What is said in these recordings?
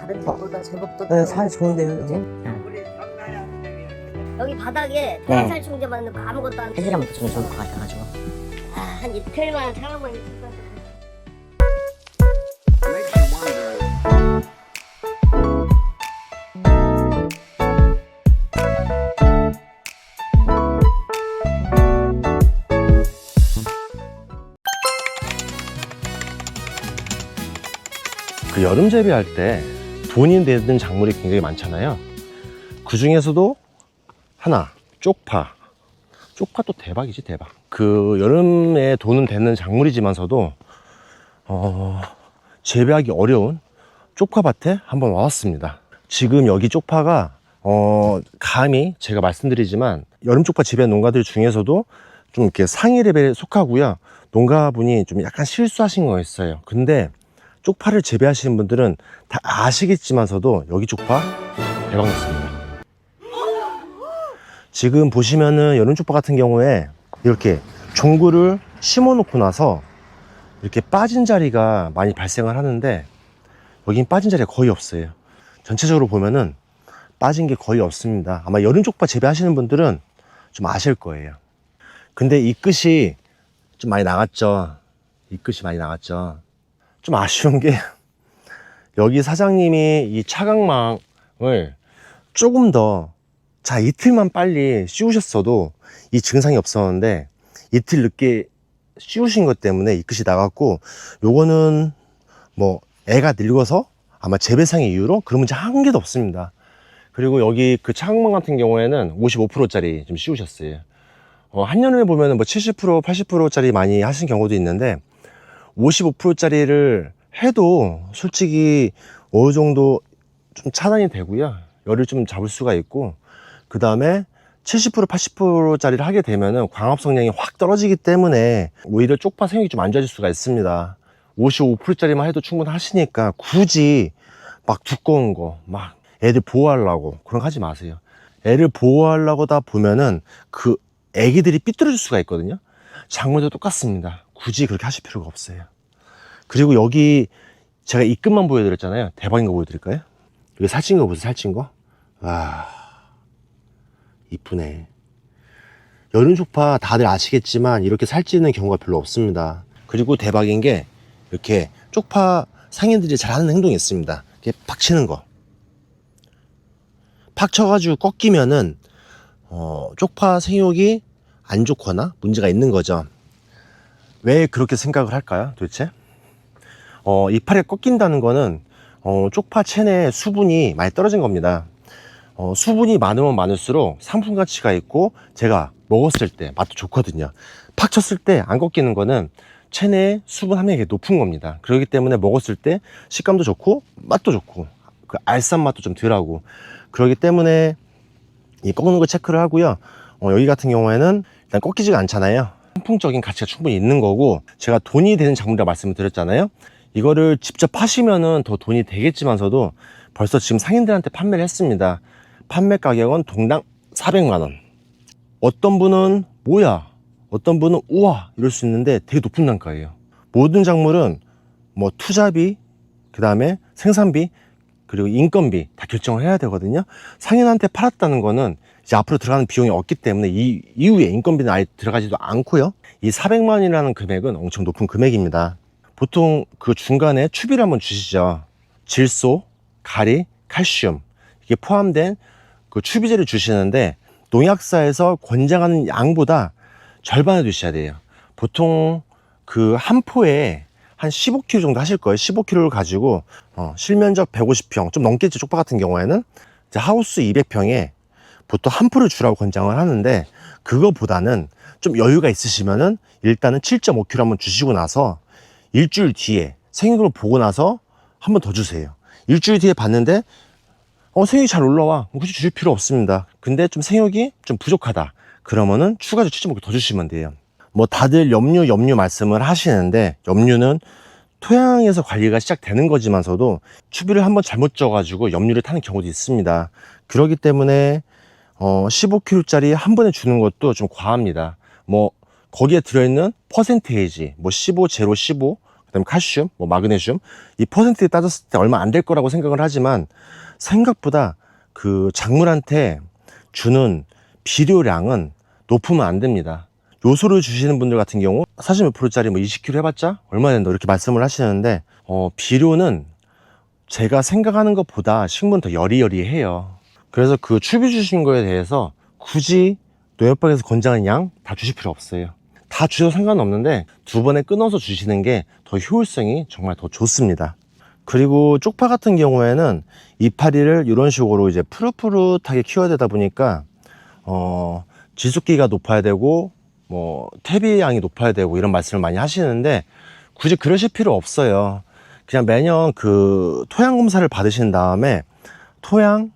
다른 집보다 제법도 네, 살 좋은데요, 여기? 여기 바닥에 네. 태양살 충전만 넣고 아무것도 안 해주려면 좀 좋을 것 같아가지고. 한 이틀만 참으면 있을 그 여름 재배할 때 돈이 되는 작물이 굉장히 많잖아요. 그 중에서도 하나, 쪽파. 쪽파 또 대박이지, 대박. 그 여름에 돈은 되는 작물이지만서도 재배하기 어려운 쪽파밭에 한번 와봤습니다. 지금 여기 쪽파가 감히 제가 말씀드리지만 여름 쪽파 재배한 농가들 중에서도 좀 이렇게 상위 레벨에 속하고요. 농가분이 좀 약간 실수하신 거였어요. 근데 쪽파를 재배하시는 분들은 다 아시겠지만서도 여기 쪽파 대박 났습니다. 지금 보시면은 여름 쪽파 같은 경우에 이렇게 종구를 심어 놓고 나서 이렇게 빠진 자리가 많이 발생을 하는데 여긴 빠진 자리가 거의 없어요. 전체적으로 보면은 빠진 게 거의 없습니다. 아마 여름 쪽파 재배하시는 분들은 좀 아실 거예요. 근데 이 끝이 좀 많이 나갔죠. 이 끝이 많이 나갔죠. 좀 아쉬운 게 여기 사장님이 이 차각망을 조금 더 이틀만 빨리 씌우셨어도 이 증상이 없었는데 이틀 늦게 씌우신 것 때문에 이 끝이 나갔고, 요거는 뭐 애가 늙어서 아마 재배상의 이유로 그런 문제 한 개도 없습니다. 그리고 여기 그 차각망 같은 경우에는 55%짜리 좀 씌우셨어요. 한년을 보면은 뭐 70%, 80%짜리 많이 하신 경우도 있는데 55%짜리를 해도 솔직히 어느 정도 좀 차단이 되고요. 열을 좀 잡을 수가 있고, 그 다음에 70%, 80%짜리를 하게 되면은 광합 성량이 확 떨어지기 때문에 오히려 쪽파 생육이 좀 안 좋아질 수가 있습니다. 55%짜리만 해도 충분하시니까 굳이 막 두꺼운 거, 막 애들 보호하려고 그런 거 하지 마세요. 애를 보호하려고다 보면은 그 애기들이 삐뚤어질 수가 있거든요. 작물도 똑같습니다. 굳이 그렇게 하실 필요가 없어요. 그리고 여기 제가 이 끝만 보여드렸잖아요. 대박인 거 보여드릴까요? 여기 살찐 거 보세요. 살찐 거. 와, 이쁘네. 여름 쪽파 다들 아시겠지만 이렇게 살찌는 경우가 별로 없습니다. 그리고 대박인 게 이렇게 쪽파 상인들이 잘 하는 행동이 있습니다. 이렇게 팍 치는 거. 팍 쳐가지고 꺾이면은 쪽파 생육이 안 좋거나 문제가 있는 거죠. 왜 그렇게 생각을 할까요, 도대체? 이파리가 꺾인다는 거는 쪽파 체내에 수분이 많이 떨어진 겁니다. 수분이 많으면 많을수록 상품 가치가 있고 제가 먹었을 때 맛도 좋거든요. 팍 쳤을 때 안 꺾이는 거는 체내에 수분 함량이 높은 겁니다. 그렇기 때문에 먹었을 때 식감도 좋고 맛도 좋고 그 알싸한 맛도 좀 덜하고, 그렇기 때문에 이 꺾는 거 체크를 하고요. 여기 같은 경우에는 일단 꺾이지가 않잖아요. 상품적인 가치가 충분히 있는 거고, 제가 돈이 되는 작물이라고 말씀을 드렸잖아요. 이거를 직접 하시면은 더 돈이 되겠지만서도 벌써 지금 상인들한테 판매를 했습니다. 판매 가격은 동당 400만원. 어떤 분은 뭐야, 어떤 분은 우와 이럴 수 있는데 되게 높은 단가예요. 모든 작물은 뭐 투자비, 그 다음에 생산비, 그리고 인건비 다 결정을 해야 되거든요. 상인한테 팔았다는 거는 이제 앞으로 들어가는 비용이 없기 때문에 이 이후에 인건비는 아예 들어가지도 않고요. 이 400만원이라는 금액은 엄청 높은 금액입니다. 보통 그 중간에 추비를 한번 주시죠. 질소, 가리, 칼슘 이게 포함된 그 추비제를 주시는데 농약사에서 권장하는 양보다 절반을 주셔야 돼요. 보통 그 한 포에 한 15kg 정도 하실 거예요. 15kg를 가지고 실면적 150평 좀 넘겠죠. 쪽파 같은 경우에는 이제 하우스 200평에 보통 한 포를 주라고 권장을 하는데, 그거보다는 좀 여유가 있으시면은 일단은 7.5kg 한번 주시고 나서 일주일 뒤에 생육을 보고 나서 한 번 더 주세요. 일주일 뒤에 봤는데 생육이 잘 올라와, 굳이 주실 필요 없습니다. 근데 좀 생육이 좀 부족하다 그러면은 추가적으로 7.5kg 더 주시면 돼요. 뭐 다들 염류 말씀을 하시는데, 염류는 토양에서 관리가 시작되는 거지만서도 추비를 한번 잘못 쪄가지고 염류를 타는 경우도 있습니다. 그렇기 때문에 15kg짜리 한 번에 주는 것도 좀 과합니다. 뭐 거기에 들어있는 퍼센테이지 뭐 15, 0, 15 그다음에 칼슘, 뭐 마그네슘, 이 퍼센트에 따졌을 때 얼마 안 될 거라고 생각을 하지만 생각보다 그 작물한테 주는 비료량은 높으면 안 됩니다. 요소를 주시는 분들 같은 경우 40몇 프로짜리 뭐 20kg 해봤자 얼마 된다 이렇게 말씀을 하시는데 비료는 제가 생각하는 것보다 식물은 더 여리여리해요. 그래서 그 추비 주신 거에 대해서 굳이 농협박에서 권장하는 양 다 주실 필요 없어요. 다 주셔도 상관없는데 2번에 끊어서 주시는 게 더 효율성이 정말 더 좋습니다. 그리고 쪽파 같은 경우에는 이파리를 이런 식으로 이제 푸릇푸릇하게 키워야 되다 보니까 지속기가 높아야 되고 뭐 퇴비 양이 높아야 되고 이런 말씀을 많이 하시는데 굳이 그러실 필요 없어요. 그냥 매년 그 토양 검사를 받으신 다음에 토양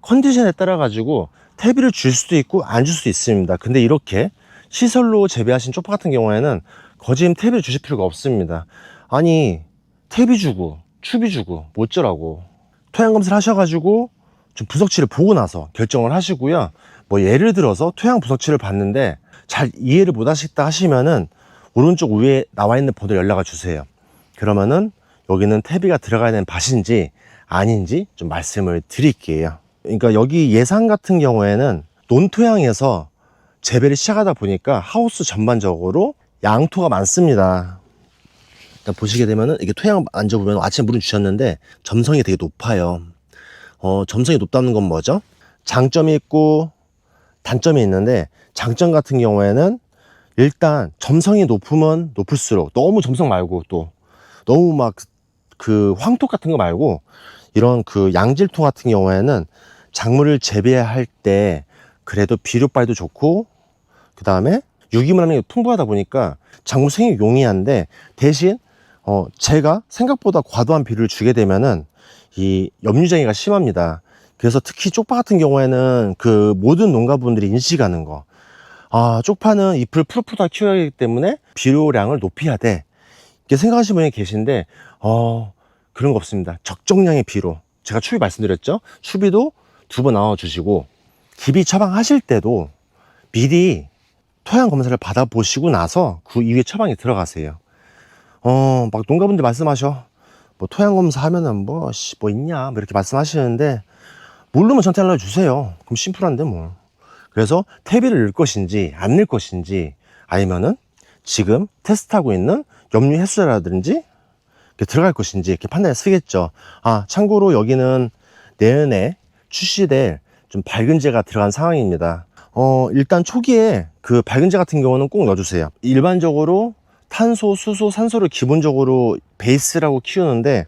컨디션에 따라 가지고 퇴비를 줄 수도 있고 안 줄 수도 있습니다. 근데 이렇게 시설로 재배하신 쪽파 같은 경우에는 거짐 퇴비를 주실 필요가 없습니다. 아니 퇴비 주고 추비 주고 뭐 어쩌라고. 토양 검사를 하셔가지고 좀 부석치를 보고 나서 결정을 하시고요. 뭐 예를 들어서 토양 부석치를 봤는데 잘 이해를 못 하시겠다 하시면은 오른쪽 위에 나와 있는 번호로 연락을 주세요. 그러면은 여기는 퇴비가 들어가야 되는 밭인지 아닌지 좀 말씀을 드릴게요. 그러니까 여기 예산 같은 경우에는 논토양에서 재배를 시작하다 보니까 하우스 전반적으로 양토가 많습니다. 일단 보시게 되면은 이게 토양 만져보면 아침에 물은 주셨는데 점성이 되게 높아요. 점성이 높다는 건 뭐죠? 장점이 있고 단점이 있는데 장점 같은 경우에는 일단 점성이 높으면 높을수록 너무 점성 말고 또 너무 막 그 황토 같은 거 말고 이런 그 양질토 같은 경우에는 작물을 재배할 때 그래도 비료빨도 좋고 그 다음에 유기물함이 풍부하다 보니까 작물 생육이 용이한데 대신 제가 생각보다 과도한 비료를 주게 되면은 이 염류장애가 심합니다. 그래서 특히 쪽파 같은 경우에는 그 모든 농가분들이 인식하는 거, 쪽파는 잎을 푸릇푸릇하게 키워야 하기 때문에 비료량을 높여야 돼 이렇게 생각하시는 분이 계신데 그런 거 없습니다. 적정량의 비료, 제가 추비 말씀드렸죠. 추비도 2번 나눠 주시고 기비 처방하실 때도 미리 토양 검사를 받아보시고 나서 그 이후에 처방에 들어가세요. 막 농가분들 말씀하셔. 뭐 토양 검사 하면은 뭐 있냐 뭐 이렇게 말씀하시는데 모르면 저한테 알려주세요. 그럼 심플한데 뭐. 그래서 퇴비를 넣을 것인지 안 넣을 것인지 아니면은 지금 테스트하고 있는 염류 횟수라든지 이렇게 들어갈 것인지 이렇게 판단에 쓰겠죠. 참고로 여기는 내년에 출시될 좀 밝은제가 들어간 상황입니다. 일단 초기에 그 밝은제 같은 경우는 꼭 넣어주세요. 일반적으로 탄소, 수소, 산소를 기본적으로 베이스라고 키우는데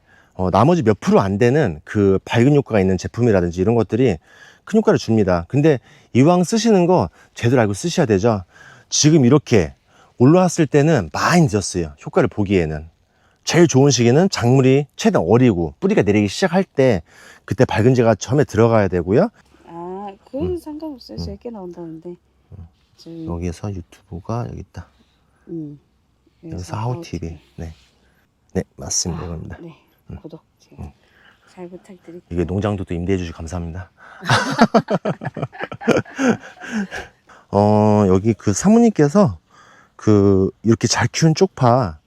나머지 몇 프로 안 되는 그 밝은 효과가 있는 제품이라든지 이런 것들이 큰 효과를 줍니다. 근데 이왕 쓰시는 거 제대로 알고 쓰셔야 되죠. 지금 이렇게 올라왔을 때는 많이 늦었어요. 효과를 보기에는. 제일 좋은 시기는 작물이 최대한 어리고 뿌리가 내리기 시작할 때 그때 밝은제가 처음에 들어가야 되고요. 그건 상관없어요. 적게 나온다는데. 여기서 유튜브가 여기 있다. 여기서 하우TV. 네, 맞습니다. 이겁니다. 네, 구독 제가 잘 부탁드릴게요. 이게 농장도도 임대해 주시고 감사합니다. 여기 그 사모님께서 이렇게 잘 키운 쪽파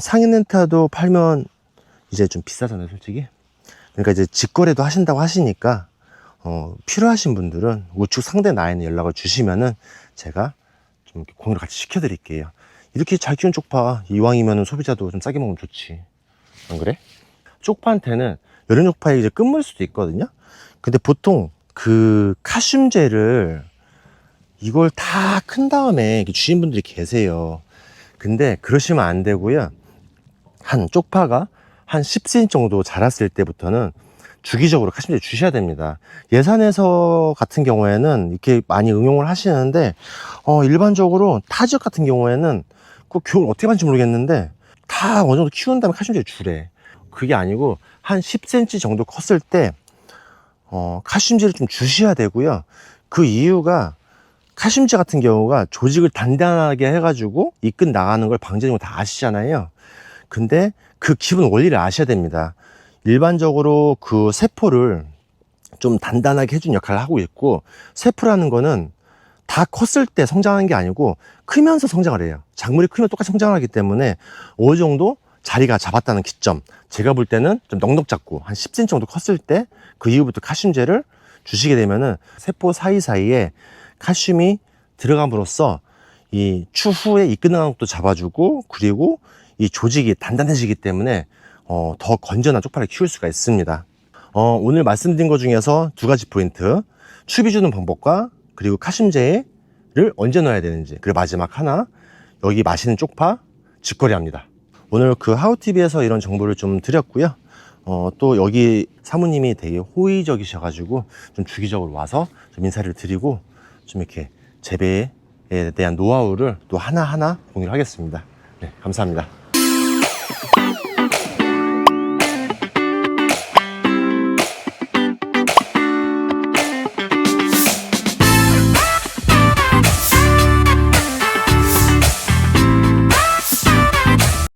상인 렌트도 팔면 이제 좀 비싸잖아요, 솔직히. 그러니까 이제 직거래도 하신다고 하시니까 필요하신 분들은 우측 상대 라인에 연락을 주시면은 제가 좀 이렇게 공유를 같이 시켜드릴게요. 이렇게 잘 키운 쪽파 이왕이면은 소비자도 좀 싸게 먹으면 좋지, 안 그래? 쪽파한테는 여름 쪽파에 이제 끝물 수도 있거든요. 근데 보통 그 칼슘제를 이걸 다 큰 다음에 주신 분들이 계세요. 근데 그러시면 안 되고요. 한 쪽파가 한 10cm 정도 자랐을 때부터는 주기적으로 칼슘제 주셔야 됩니다. 예산에서 같은 경우에는 이렇게 많이 응용을 하시는데 일반적으로 타 지역 같은 경우에는 그 겨울 어떻게 받는지 모르겠는데 다 어느 정도 키운 다음에 칼슘제 주래. 그게 아니고 한 10cm 정도 컸을 때 칼슘제를 좀 주셔야 되고요. 그 이유가 칼슘제 같은 경우가 조직을 단단하게 해가지고 이끈 나가는 걸 방지하는 거 다 아시잖아요. 근데 그 기본 원리를 아셔야 됩니다. 일반적으로 그 세포를 좀 단단하게 해준 역할을 하고 있고, 세포라는 거는 다 컸을 때 성장하는 게 아니고 크면서 성장을 해요. 작물이 크면 똑같이 성장을 하기 때문에 어느 정도 자리가 잡았다는 기점, 제가 볼 때는 좀 넉넉 잡고 한 10cm 정도 컸을 때 그 이후부터 칼슘제를 주시게 되면은 세포 사이사이에 칼슘이 들어감으로써 이 추후에 이 끈끈함도 잡아주고, 그리고 이 조직이 단단해지기 때문에 더 건전한 쪽파를 키울 수가 있습니다. 오늘 말씀드린 것 중에서 두 가지 포인트, 추비 주는 방법과 그리고 칼슘제를 언제 넣어야 되는지, 그리고 마지막 하나, 여기 마시는 쪽파 직거래합니다. 오늘 그 하우TV에서 이런 정보를 좀 드렸고요. 또 여기 사모님이 되게 호의적이셔가지고 좀 주기적으로 와서 좀 인사를 드리고 좀 이렇게 재배에 대한 노하우를 또 하나하나 공유를 하겠습니다. 네, 감사합니다.